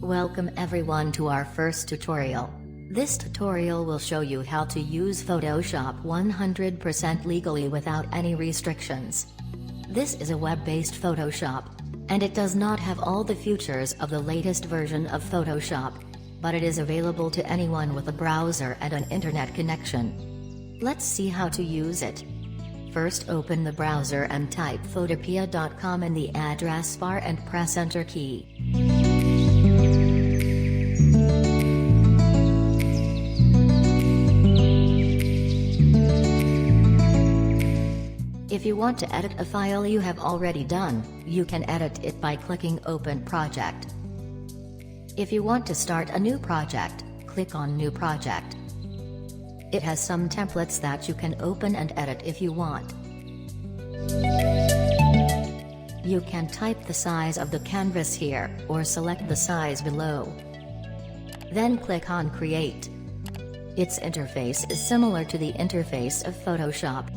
Welcome everyone to our first tutorial. This tutorial will show you how to use Photoshop 100% legally without any restrictions. This is a web-based Photoshop, and it does not have all the features of the latest version of Photoshop, but it is available to anyone with a browser and an internet connection. Let's see how to use it. First, open the browser and type photopea.com in the address bar and press Enter key. If you want to edit a file you have already done, you can edit it by clicking Open Project. If you want to start a new project, click on New Project. It has some templates that you can open and edit if you want. You can type the size of the canvas here, or select the size below. Then click on Create. Its interface is similar to the interface of Photoshop.